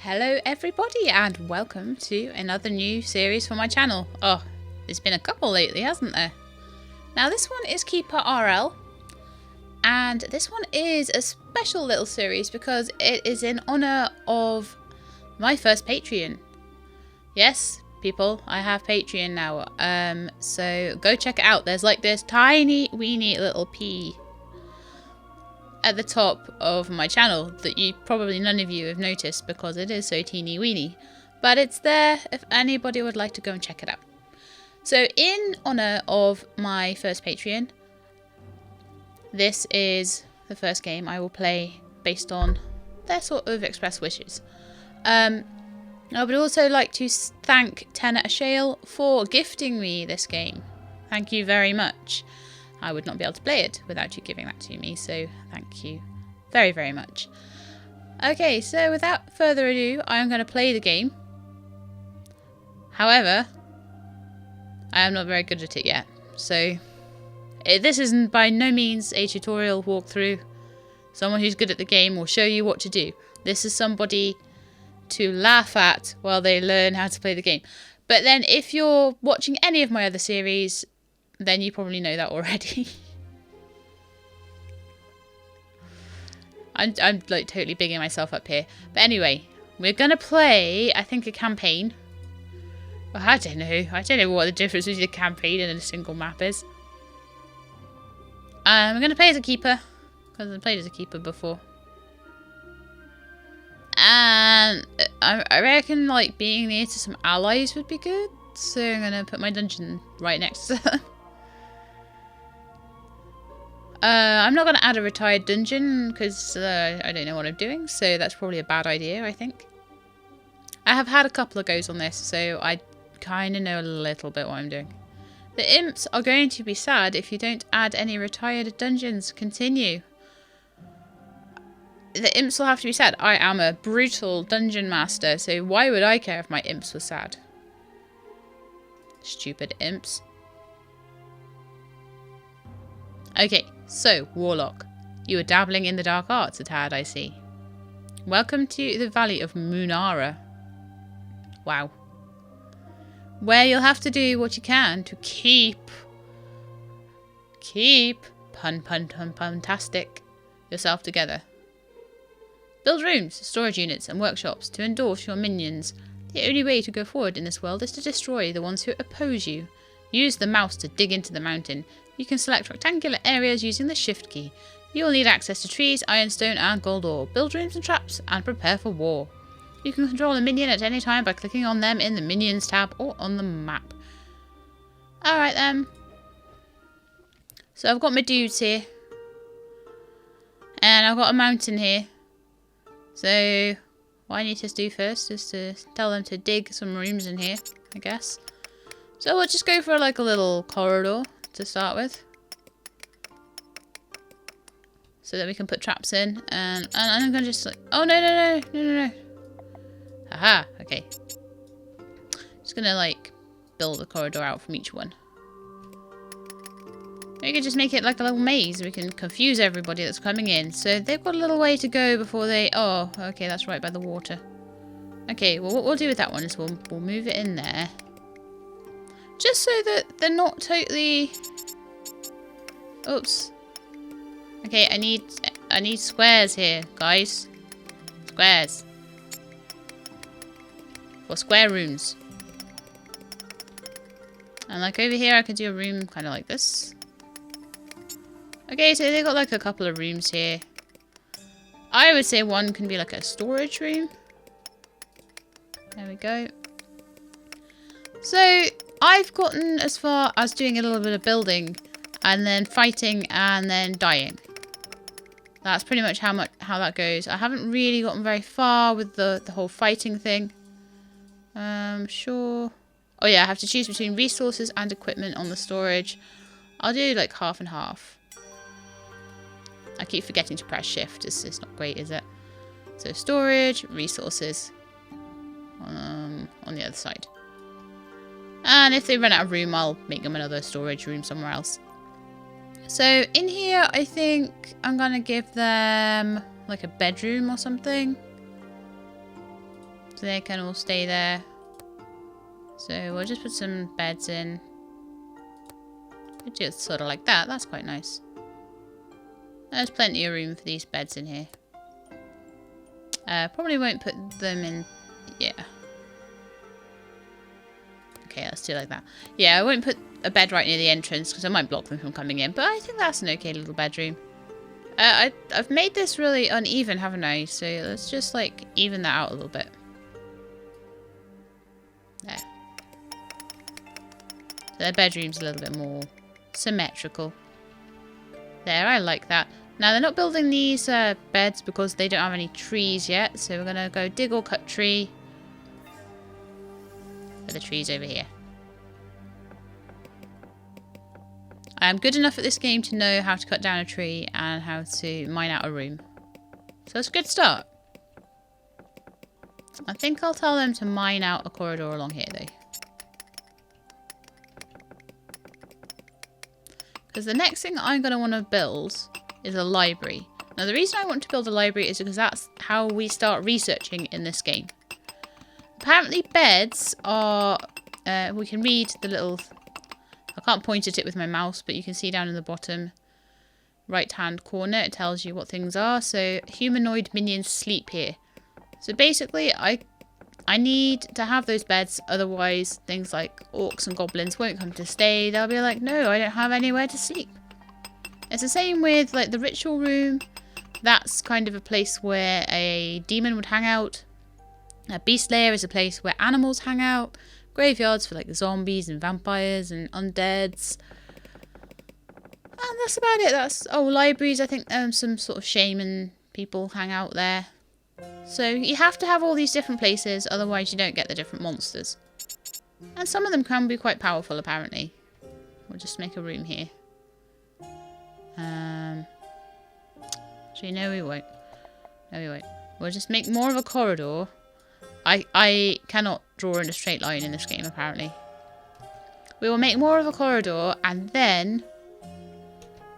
Hello everybody and welcome to another new series for my channel. Oh, there's been a couple lately, hasn't there? Now this one is KeeperRL and this one is a special little series because it is in honour of my first Patreon. Yes, people, I have Patreon now, so go check it out. There's like this tiny weeny little P at the top of my channel that probably none of you have noticed because it is so teeny weeny, but it's there if anybody would like to go and check it out. So in honour of my first Patreon, this is the first game I will play based on their sort of express wishes. I would also like to thank Tenor Ashale for gifting me this game. Thank you very much. I would not be able to play it without you giving that to me, so thank you very, very much. Okay, so without further ado, I am going to play the game. However, I am not very good at it yet, so this isn't by no means a tutorial walkthrough. Someone who's good at the game will show you what to do. This is somebody to laugh at while they learn how to play the game. But then if you're watching any of my other series, then you probably know that already. I'm like totally bigging myself up here. But anyway, we're going to play, I think, a campaign. Well, I don't know what the difference between a campaign and a single map is. I'm going to play as a keeper, because I've played as a keeper before. And I reckon like being near to some allies would be good. So I'm going to put my dungeon right next to them. I'm not going to add a retired dungeon because I don't know what I'm doing, so that's probably a bad idea, I think. I have had a couple of goes on this, so I kind of know a little bit what I'm doing. The imps are going to be sad if you don't add any retired dungeons. Continue. The imps will have to be sad. I am a brutal dungeon master, so why would I care if my imps were sad? Stupid imps. Okay, so, Warlock. You are dabbling in the dark arts a tad, I see. Welcome to the Valley of Munara. Wow. Where you'll have to do what you can to keep, puntastic, yourself together. Build rooms, storage units, and workshops to endorse your minions. The only way to go forward in this world is to destroy the ones who oppose you. Use the mouse to dig into the mountain. You can select rectangular areas using the shift key. You will need access to trees, ironstone, and gold ore. Build rooms and traps, and prepare for war. You can control a minion at any time by clicking on them in the Minions tab or on the map. Alright then. So I've got my dudes here. And I've got a mountain here. So what I need to do first is to tell them to dig some rooms in here, I guess. So we'll just go for like a little corridor to start with, so that we can put traps in, and I'm gonna just like, oh no. Aha, okay. Just gonna like build a corridor out from each one. We can just make it like a little maze. We can confuse everybody that's coming in, so they've got a little way to go before they, oh okay, that's right by the water. Okay, well what we'll do with that one is we'll move it in there. Just so that they're not totally... Oops. Okay, I need squares here, guys. Squares. For square rooms. And like over here I could do a room kind of like this. Okay, so they've got like a couple of rooms here. I would say one can be like a storage room. There we go. So I've gotten as far as doing a little bit of building and then fighting and then dying. That's pretty much how that goes. I haven't really gotten very far with the whole fighting thing. Sure. Oh yeah, I have to choose between resources and equipment on the storage. I'll do like half and half. I keep forgetting to press shift. It's not great, is it? So storage, resources. On the other side. And if they run out of room, I'll make them another storage room somewhere else. So in here, I think I'm going to give them like a bedroom or something. So they can all stay there. So we'll just put some beds in. Just sort of like that. That's quite nice. There's plenty of room for these beds in here. Probably won't put them in... Yeah. Okay, let's do it like that. Yeah, I won't put a bed right near the entrance because I might block them from coming in. But I think that's an okay little bedroom. I've made this really uneven, haven't I? So let's just like even that out a little bit. There. So their bedroom's a little bit more symmetrical. There, I like that. Now they're not building these beds because they don't have any trees yet. So we're gonna go dig or cut tree. For the trees over here. I am good enough at this game to know how to cut down a tree and how to mine out a room. So it's a good start. I think I'll tell them to mine out a corridor along here though. Because the next thing I'm going to want to build is a library. Now the reason I want to build a library is because that's how we start researching in this game. Apparently beds are... we can read the little... I can't point at it with my mouse, but you can see down in the bottom right-hand corner, it tells you what things are. So, humanoid minions sleep here. So basically, I need to have those beds, otherwise things like orcs and goblins won't come to stay. They'll be like, no, I don't have anywhere to sleep. It's the same with like the ritual room. That's kind of a place where a demon would hang out. A beast lair is a place where animals hang out. Graveyards for like the zombies and vampires and undeads. And that's about it. That's libraries. I think some sort of shaman people hang out there. So you have to have all these different places, otherwise you don't get the different monsters. And some of them can be quite powerful, apparently. We'll just make a room here. Actually, no, we won't. No, we won't. We'll just make more of a corridor. I cannot draw in a straight line in this game, apparently. We will make more of a corridor, and then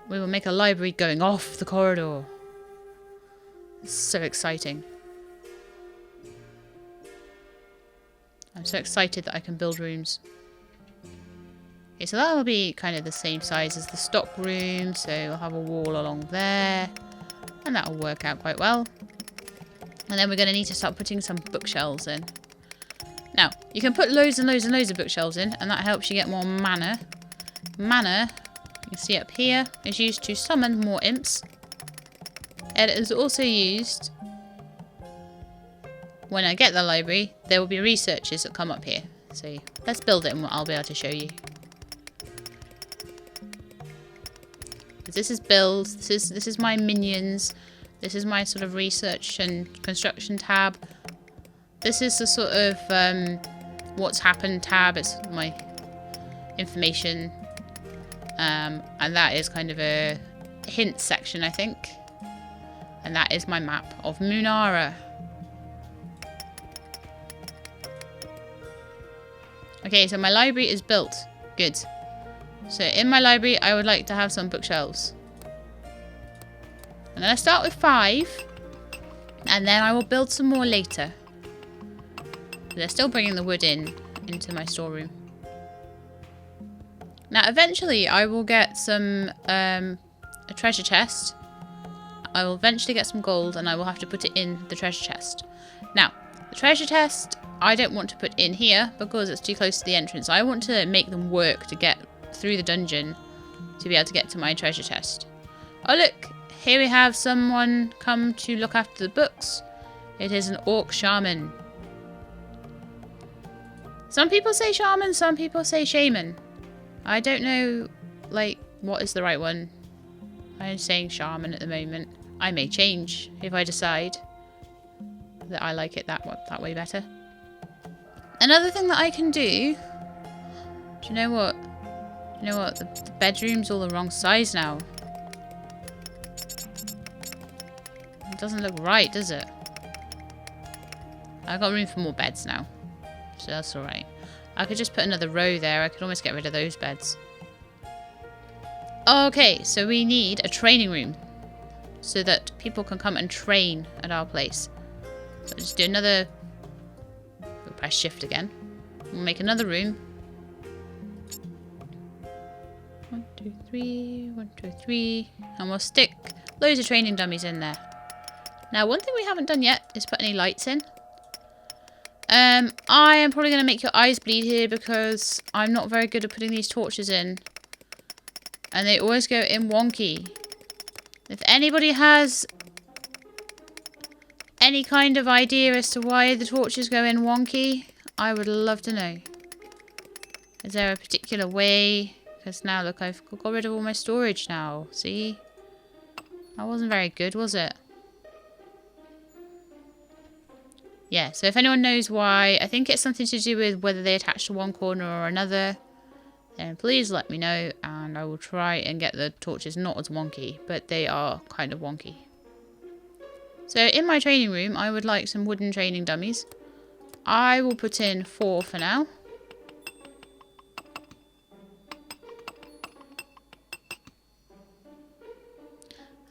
we will make a library going off the corridor. It's so exciting. I'm so excited that I can build rooms. Okay, so that will be kind of the same size as the stock room, so we'll have a wall along there, and that will work out quite well. And then we're going to need to start putting some bookshelves in. Now, you can put loads and loads and loads of bookshelves in, and that helps you get more mana. Mana, you can see up here, is used to summon more imps. And it is also used, when I get the library, there will be researchers that come up here. So let's build it and I'll be able to show you. This is build, this is my minions. This is my sort of research and construction tab. This is the sort of what's happened tab. It's my information. And that is kind of a hint section, I think. And that is my map of Munara. Okay, so my library is built. Good. So in my library, I would like to have some bookshelves. And then I start with 5. And then I will build some more later. They're still bringing the wood into my storeroom. Now, eventually, I will get some a treasure chest. I will eventually get some gold, and I will have to put it in the treasure chest. Now, the treasure chest, I don't want to put in here because it's too close to the entrance. I want to make them work to get through the dungeon to be able to get to my treasure chest. Oh, look! Here we have someone come to look after the books. It is an orc shaman. Some people say shaman, some people say shaman. I don't know, like, what is the right one. I'm saying shaman at the moment. I may change if I decide that I like it that way better. Another thing that I can do... Do you know what? You know what? The bedroom's all the wrong size now. It doesn't look right, does it? I've got room for more beds now. So that's alright. I could just put another row there. I could almost get rid of those beds. Okay, so we need a training room. So that people can come and train at our place. So just do another Press shift again. We'll make another room. 1, 2, 3, 1, 2, 3. And we'll stick loads of training dummies in there. Now, one thing we haven't done yet is put any lights in. I am probably going to make your eyes bleed here because I'm not very good at putting these torches in. And they always go in wonky. If anybody has any kind of idea as to why the torches go in wonky, I would love to know. Is there a particular way? Because now, look, I've got rid of all my storage now. See? That wasn't very good, was it? Yeah, so if anyone knows why, I think it's something to do with whether they attach to one corner or another, then please let me know and I will try and get the torches not as wonky, but they are kind of wonky. So in my training room, I would like some wooden training dummies. I will put in 4 for now.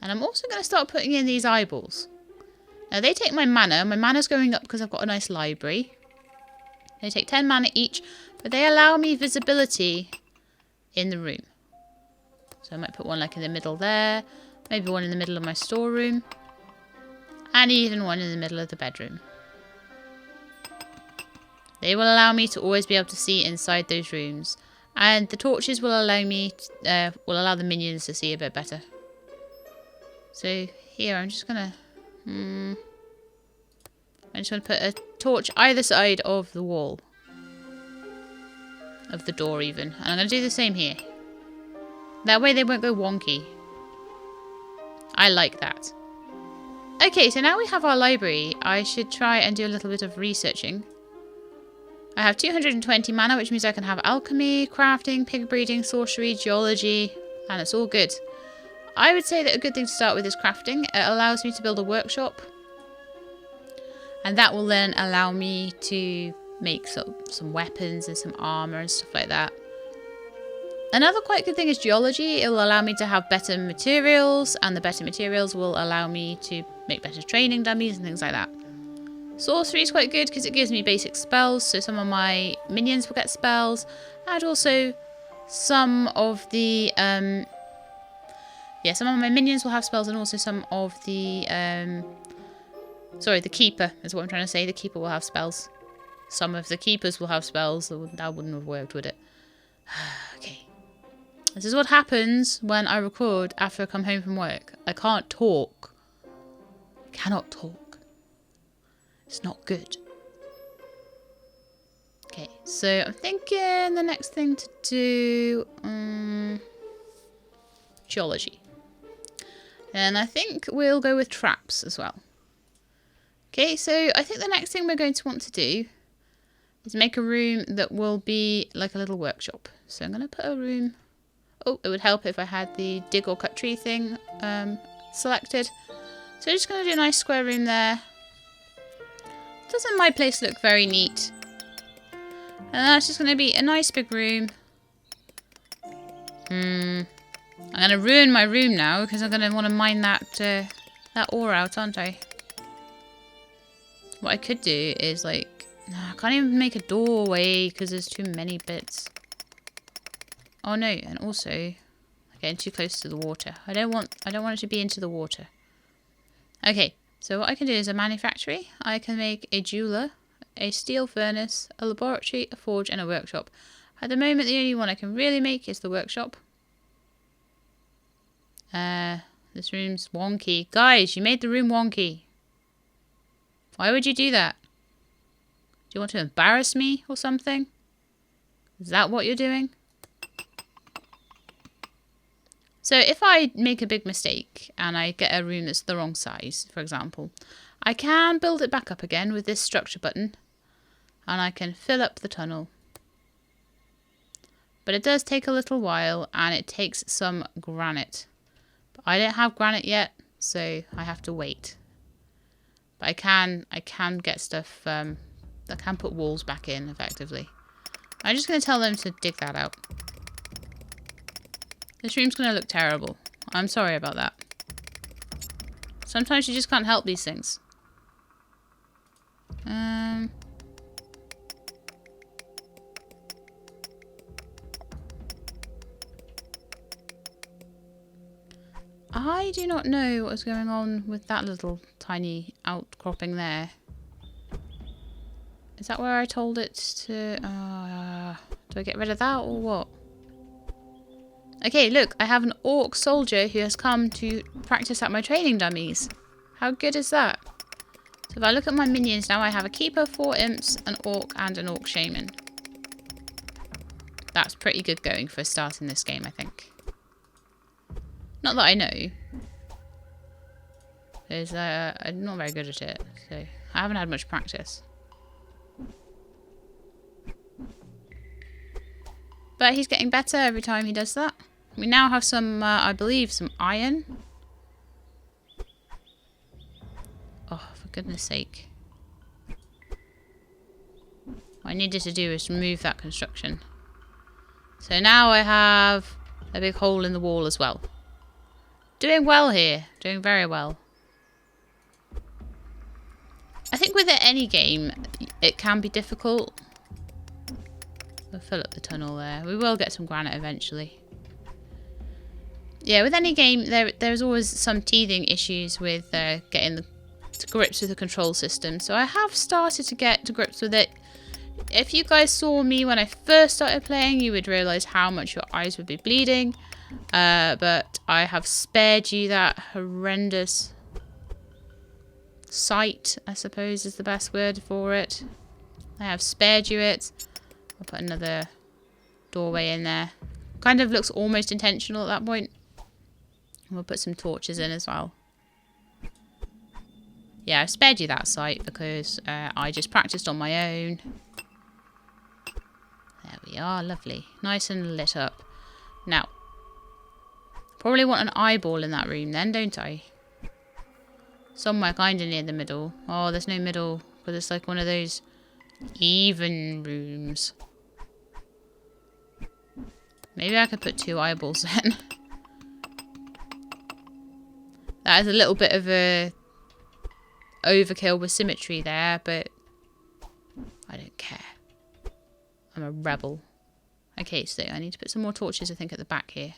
And I'm also going to start putting in these eyeballs. Now they take my mana. My mana's going up because I've got a nice library. They take 10 mana each, but they allow me visibility in the room. So I might put one like in the middle there, maybe one in the middle of my storeroom, and even one in the middle of the bedroom. They will allow me to always be able to see inside those rooms, and the torches will allow me, will allow the minions to see a bit better. So here I'm just gonna. I'm just going to put a torch either side of the wall. Of the door even. And I'm going to do the same here. That way they won't go wonky. I like that. Okay, so now we have our library. I should try and do a little bit of researching. I have 220 mana, which means I can have alchemy, crafting, pig breeding, sorcery, geology, and it's all good. I would say that a good thing to start with is crafting. It allows me to build a workshop. And that will then allow me to make some weapons and some armor and stuff like that. Another quite good thing is geology. It will allow me to have better materials. And the better materials will allow me to make better training dummies and things like that. Sorcery is quite good because it gives me basic spells. So some of my minions will get spells. And also some of the... some of my minions will have spells, and also some of the, sorry, the keeper is what I'm trying to say. The keeper will have spells. Some of the keepers will have spells. That wouldn't have worked, would it? Okay. This is what happens when I record after I come home from work. I can't talk. I cannot talk. It's not good. Okay, so I'm thinking the next thing to do, geology. And I think we'll go with traps as well. Okay, so I think the next thing we're going to want to do is make a room that will be like a little workshop. So I'm going to put a room... Oh, it would help if I had the dig or cut tree thing selected. So I'm just going to do a nice square room there. Doesn't my place look very neat? And that's just going to be a nice big room. I'm going to ruin my room now because I'm going to want to mine that ore out, aren't I? What I could do is like... No, I can't even make a doorway because there's too many bits. Oh no, and also I'm getting too close to the water. I don't want it to be into the water. Okay, so what I can do is a manufactory. I can make a jeweler, a steel furnace, a laboratory, a forge, and a workshop. At the moment, the only one I can really make is the workshop. This room's wonky. Guys, you made the room wonky. Why would you do that? Do you want to embarrass me or something? Is that what you're doing? So if I make a big mistake and I get a room that's the wrong size, for example, I can build it back up again with this structure button and I can fill up the tunnel. But it does take a little while and it takes some granite. But I don't have granite yet, so I have to wait. But I can get stuff, I can put walls back in effectively. I'm just going to tell them to dig that out. This room's going to look terrible. I'm sorry about that. Sometimes you just can't help these things. I do not know what was going on with that little tiny outcropping there. Is that where I told it to... do I get rid of that or what? Okay, look, I have an orc soldier who has come to practice at my training dummies. How good is that? So if I look at my minions now, I have a keeper, 4 imps, an orc, and an orc shaman. That's pretty good going for starting this game, I think. Not that I know. Because I'm not very good at it, so I haven't had much practice. But he's getting better every time he does that. We now have some, I believe, some iron. Oh, for goodness sake. What I needed to do is remove that construction. So now I have a big hole in the wall as well. Doing well here. Doing very well. I think with any game, it can be difficult. We'll fill up the tunnel there. We will get some granite eventually. Yeah, with any game, there's always some teething issues with getting to grips with the control system. So I have started to get to grips with it. If you guys saw me when I first started playing, you would realise how much your eyes would be bleeding. But I have spared you that horrendous sight, I suppose is the best word for it. I have spared you it. I'll put another doorway in there. Kind of looks almost intentional at that point. And we'll put some torches in as well. Yeah, I've spared you that sight because I just practiced on my own. There we are, lovely. Nice and lit up. Now, probably want an eyeball in that room then, don't I? Somewhere kind of near the middle. Oh, there's no middle, but it's like one of those even rooms. Maybe I could put 2 eyeballs then. That is a little bit of a overkill with symmetry there, but I don't care. I'm a rebel. Okay, so I need to put some more torches, I think, at the back here.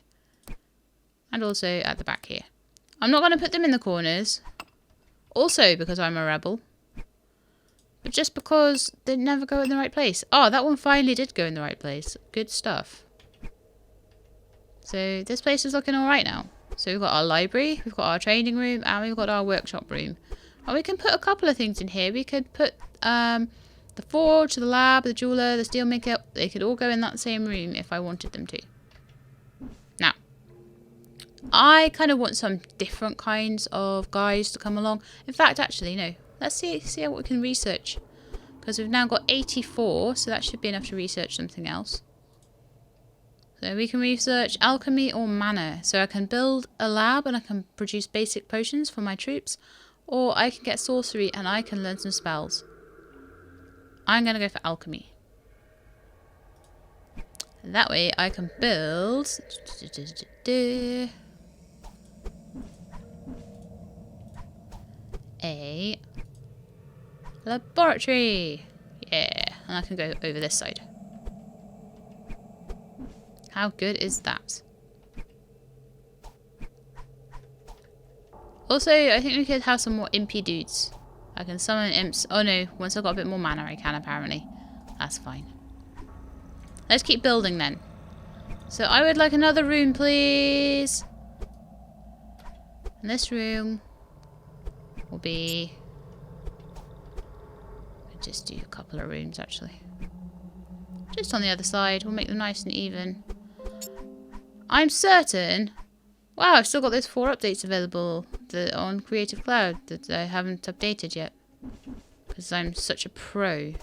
And also at the back here. I'm not going to put them in the corners. Also because I'm a rebel. But just because they never go in the right place. Oh, that one finally did go in the right place. Good stuff. So this place is looking alright now. So we've got our library, we've got our training room, and we've got our workshop room. And we can put a couple of things in here. We could put the forge, the lab, the jeweler, the steelmaker. They could all go in that same room if I wanted them to. Now, I kind of want some different kinds of guys to come along. In fact, actually, no. Let's see what we can research. Because we've now got 84, so that should be enough to research something else. So we can research alchemy or mana. So I can build a lab and I can produce basic potions for my troops. Or I can get sorcery and I can learn some spells. I'm going to go for alchemy. That way I can build a laboratory. Yeah, and I can go over this side. How good is that? Also, I think we could have some more impy dudes. I can summon imps. Oh no, once I've got a bit more mana I can apparently. That's fine. Let's keep building then. So I would like another room, please. And this room will be... I'll just do a couple of rooms actually. Just on the other side. We'll make them nice and even. I'm certain... Wow, I've still got those 4 updates available on Creative Cloud that I haven't updated yet. Because I'm such a pro.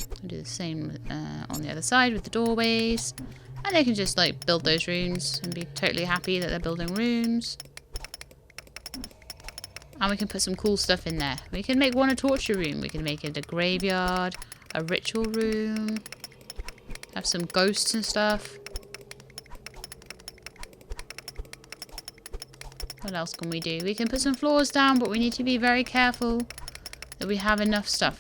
I'll do the same on the other side with the doorways. And they can just like build those rooms and be totally happy that they're building rooms. And we can put some cool stuff in there. We can make one a torture room. We can make it a graveyard, a ritual room. Have some ghosts and stuff. What else can we do? We can put some floors down, but we need to be very careful that we have enough stuff.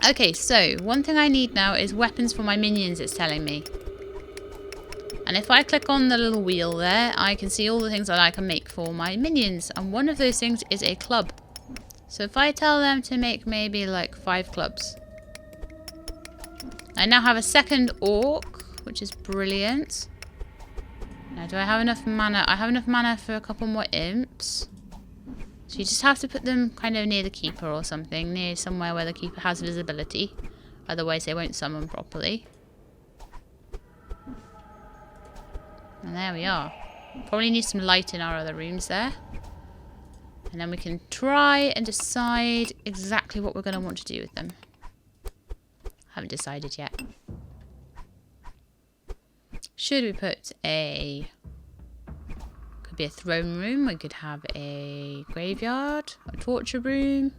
Okay, so one thing I need now is weapons for my minions, it's telling me. And if I click on the little wheel there, I can see all the things that I can make for my minions. And one of those things is a club. So if I tell them to make maybe like 5 clubs. I now have a second orc, which is brilliant. Now, do I have enough mana? I have enough mana for a couple more imps. So you just have to put them kind of near the keeper or something. Near somewhere where the keeper has visibility. Otherwise they won't summon properly. And there we are. Probably need some light in our other rooms there. And then we can try and decide exactly what we're going to want to do with them. Haven't decided yet. Should we put a... Could be a throne room. We could have a graveyard. A torture room.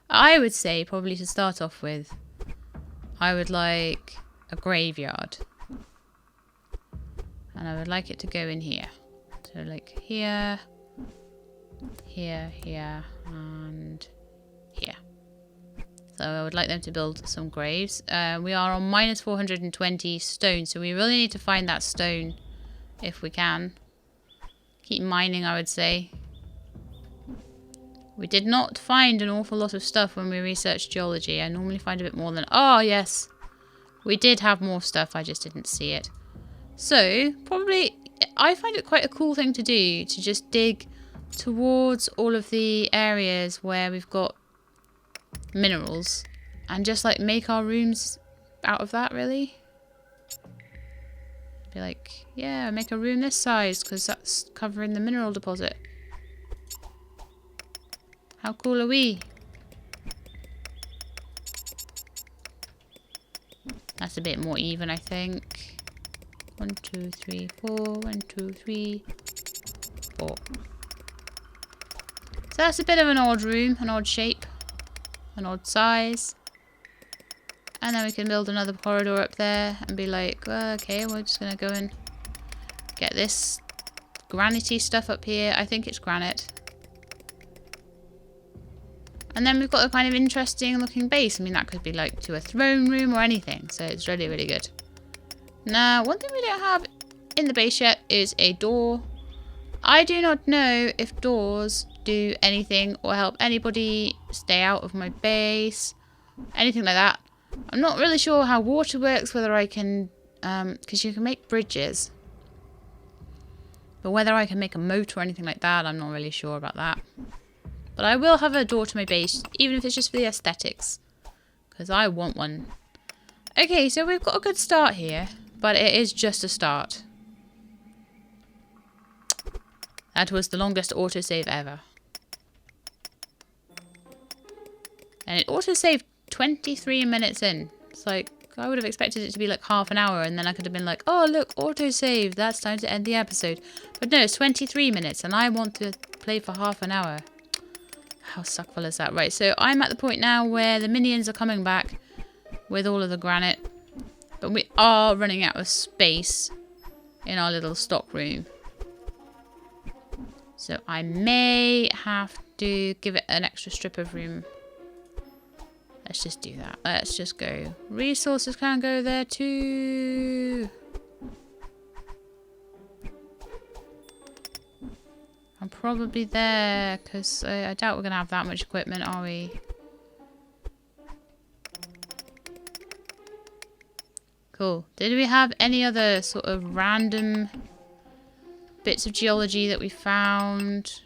I would say probably to start off with, I would like a graveyard. And I would like it to go in here. So like here, here, here, and here. So I would like them to build some graves. We are on minus 420 stone, so we really need to find that stone if we can. Keep mining, I would say. We did not find an awful lot of stuff when we researched geology. I normally find a bit more than... Oh, yes. We did have more stuff, I just didn't see it. So, probably... I find it quite a cool thing to do, to just dig towards all of the areas where we've got minerals. And just, like, make our rooms out of that, really. Be like, yeah, make a room this size, because that's covering the mineral deposit. How cool are we? That's a bit more even, I think. 1, 2, 3, 4. 1, 2, 3, 4. So that's a bit of an odd room, an odd shape, an odd size. And then we can build another corridor up there and be like, well, okay, we're just gonna go and get this granity stuff up here. I think it's granite. And then we've got a kind of interesting looking base. I mean, that could be like to a throne room or anything. So it's really, really good. Now, one thing we don't have in the base yet is a door. I do not know if doors do anything or help anybody stay out of my base. Anything like that. I'm not really sure how water works, whether I can... because you can make bridges. But whether I can make a moat or anything like that, I'm not really sure about that. But I will have a door to my base, even if it's just for the aesthetics. Because I want one. Okay, so we've got a good start here. But it is just a start. That was the longest autosave ever. And it autosaved 23 minutes in. It's like, I would have expected it to be like half an hour. And then I could have been like, oh, look, autosave. That's time to end the episode. But no, it's 23 minutes. And I want to play for half an hour. How suckful is that? Right, so I'm at the point now where the minions are coming back with all of the granite. But we are running out of space in our little stock room. So I may have to give it an extra strip of room. Let's just do that. Let's just go. Resources can go there too. I'm probably there because I doubt we're going to have that much equipment, are we? Cool. Did we have any other sort of random bits of geology that we found?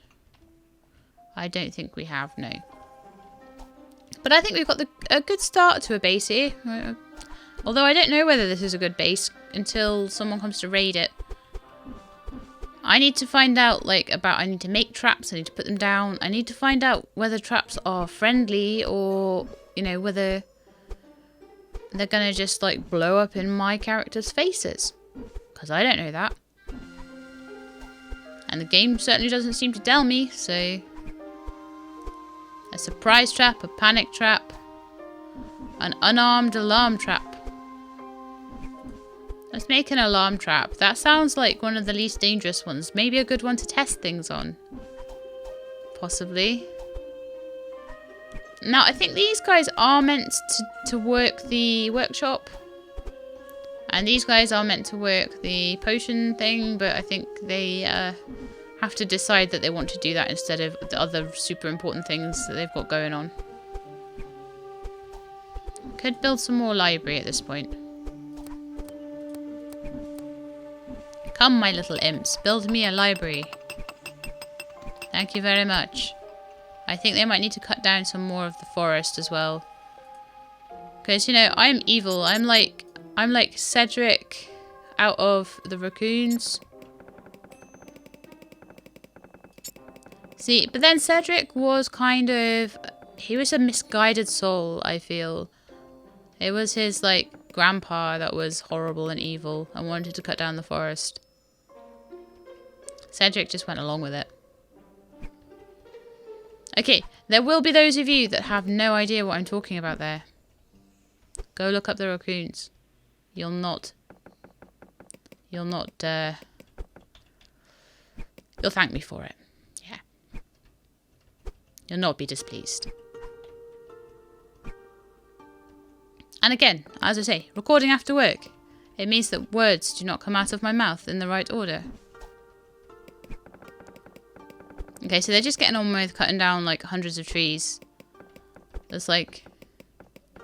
I don't think we have, no. But I think we've got a good start to a base here. Although I don't know whether this is a good base until someone comes to raid it. I need to find out, like, I need to make traps, I need to put them down. I need to find out whether traps are friendly or, you know, whether they're going to just, like, blow up in my character's faces. Because I don't know that. And the game certainly doesn't seem to tell me, so... A surprise trap, a panic trap, an unarmed alarm trap. Let's make an alarm trap. That sounds like one of the least dangerous ones. Maybe a good one to test things on. Possibly. Now, I think these guys are meant to work the workshop. And these guys are meant to work the potion thing, but I think they have to decide that they want to do that instead of the other super important things that they've got going on. Could build some more library at this point. Come, my little imps, build me a library. Thank you very much. I think they might need to cut down some more of the forest as well. Because, you know, I'm evil. I'm like Cedric out of the raccoons. See, but then Cedric was kind of... He was a misguided soul, I feel. It was his, like, grandpa that was horrible and evil and wanted to cut down the forest. Cedric just went along with it. Okay, there will be those of you that have no idea what I'm talking about there. Go look up the raccoons. You'll thank me for it. Yeah. You'll not be displeased. And again, as I say, recording after work. It means that words do not come out of my mouth in the right order. Okay, so they're just getting on with cutting down like hundreds of trees. There's like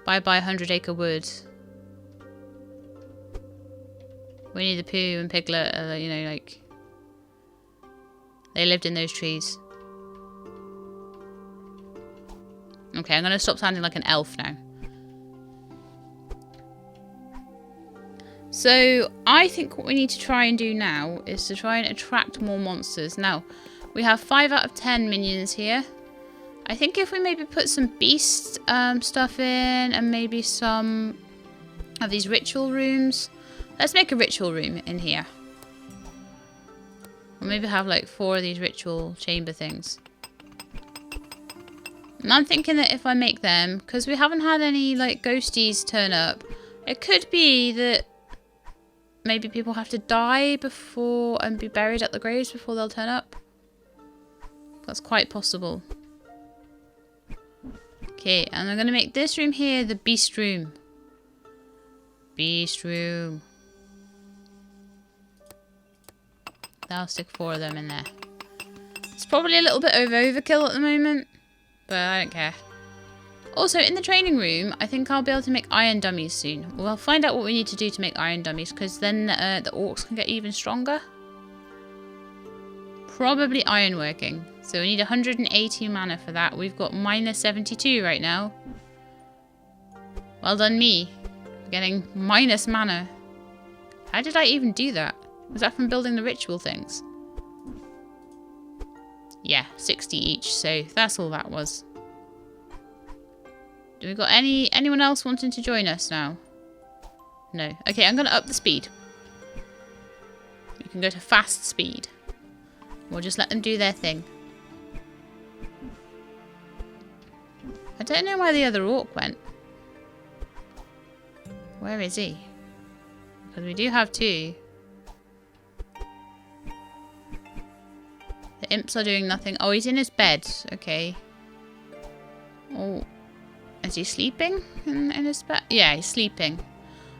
bye-bye 100-acre wood. Winnie the Pooh and Piglet, you know, like they lived in those trees. Okay, I'm gonna stop sounding like an elf now. So I think what we need to try and do now is to try and attract more monsters. Now, we have 5 out of 10 minions here. I think if we maybe put some beast stuff in and maybe some of these ritual rooms. Let's make a ritual room in here. Or maybe have like 4 of these ritual chamber things. And I'm thinking that if I make them, because we haven't had any like ghosties turn up, it could be that maybe people have to die before and be buried at the graves before they'll turn up. That's quite possible. Okay, and I'm going to make this room here the beast room. Beast room. I'll stick 4 of them in there. It's probably a little bit overkill at the moment, but I don't care. Also, in the training room, I think I'll be able to make iron dummies soon. We'll find out what we need to do to make iron dummies, because then the orcs can get even stronger. Probably ironworking. So we need 180 mana for that. We've got minus 72 right now. Well done me. Getting minus mana. How did I even do that? Was that from building the ritual things? Yeah, 60 each. So that's all that was. Do we got anyone else wanting to join us now? No. Okay, I'm going to up the speed. You can go to fast speed. We'll just let them do their thing. I don't know where the other orc went. Where is he? Because we do have 2. The imps are doing nothing. Oh, he's in his bed. Okay. Oh. Is he sleeping in his bed? Yeah, he's sleeping.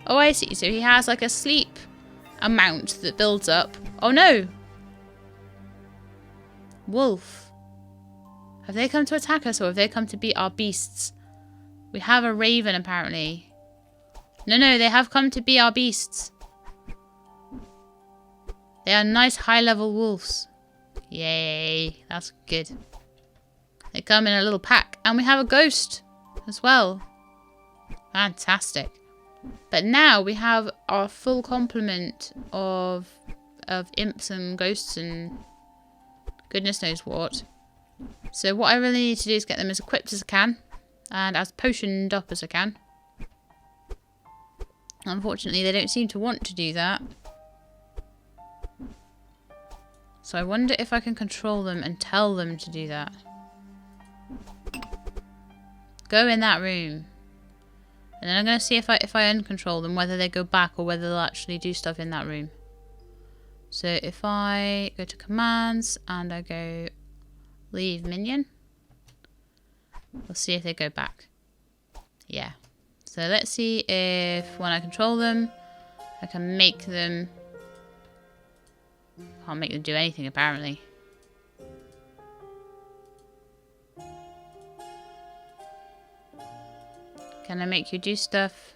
Oh, I see. So he has like a sleep amount that builds up. Oh, no. Wolf. Have they come to attack us or have they come to beat our beasts? We have a raven apparently. No, they have come to be our beasts. They are nice high-level wolves. Yay, that's good. They come in a little pack. And we have a ghost as well. Fantastic. But now we have our full complement of imps and ghosts and goodness knows what. So what I really need to do is get them as equipped as I can. And as potioned up as I can. Unfortunately, they don't seem to want to do that. So I wonder if I can control them and tell them to do that. Go in that room. And then I'm going to see if I uncontrol them, whether they go back or whether they'll actually do stuff in that room. So if I go to commands and I go leave minion, we'll see if they go back. Yeah. So let's see if when I control them, I can make them... Can't make them do anything, apparently. Can I make you do stuff?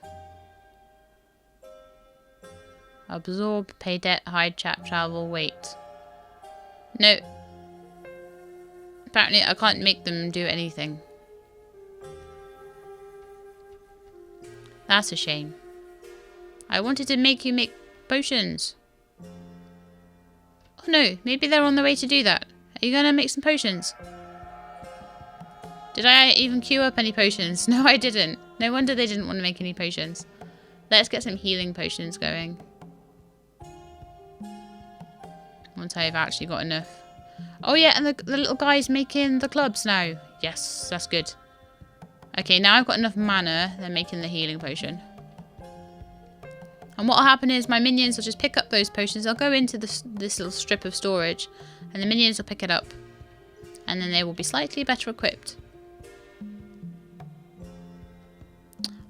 Absorb, pay debt, hide, chat, travel, wait. No. Apparently I can't make them do anything. That's a shame. I wanted to make you make potions. Oh no, maybe they're on the way to do that. Are you gonna make some potions? Did I even queue up any potions? No, I didn't. No wonder they didn't want to make any potions. Let's get some healing potions going. Once I've actually got enough. Oh yeah, and the little guy's making the clubs now. Yes, that's good. Okay, now I've got enough mana, they're making the healing potion. And what will happen is my minions will just pick up those potions. They'll go into this little strip of storage. And the minions will pick it up. And then they will be slightly better equipped.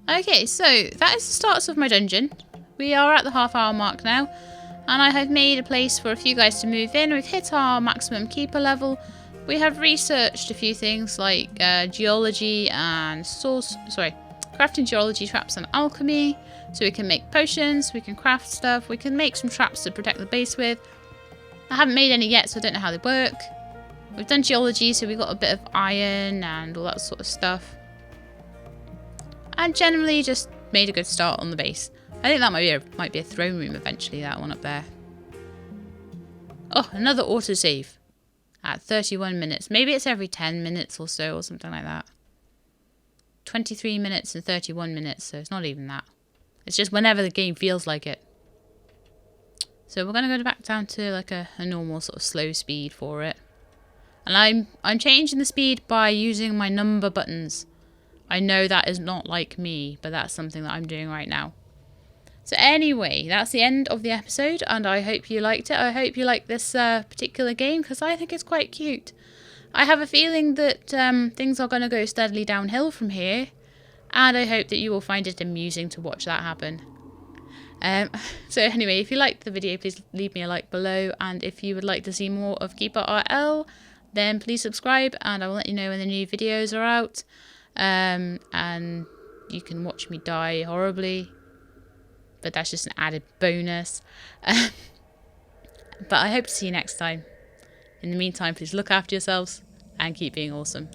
Okay, so that is the start of my dungeon. We are at the half-hour mark now. And I have made a place for a few guys to move in. We've hit our maximum keeper level. We have researched a few things like geology and crafting geology traps and alchemy. So we can make potions, we can craft stuff, we can make some traps to protect the base with. I haven't made any yet, so I don't know how they work. We've done geology, so we've got a bit of iron and all that sort of stuff. And generally just made a good start on the base. I think that might be a throne room eventually, that one up there. Oh, another autosave. At 31 minutes. Maybe it's every 10 minutes or so, or something like that. 23 minutes and 31 minutes, so it's not even that. It's just whenever the game feels like it. So we're going to go back down to like a normal sort of slow speed for it. And I'm changing the speed by using my number buttons. I know that is not like me, but that's something that I'm doing right now. So anyway, that's the end of the episode, and I hope you liked it. I hope you like this particular game, because I think it's quite cute. I have a feeling that things are going to go steadily downhill from here, and I hope that you will find it amusing to watch that happen. So anyway, if you liked the video, please leave me a like below, and if you would like to see more of KeeperRL, then please subscribe, and I will let you know when the new videos are out. And you can watch me die horribly, but that's just an added bonus. But I hope to see you next time. In the meantime, please look after yourselves and keep being awesome.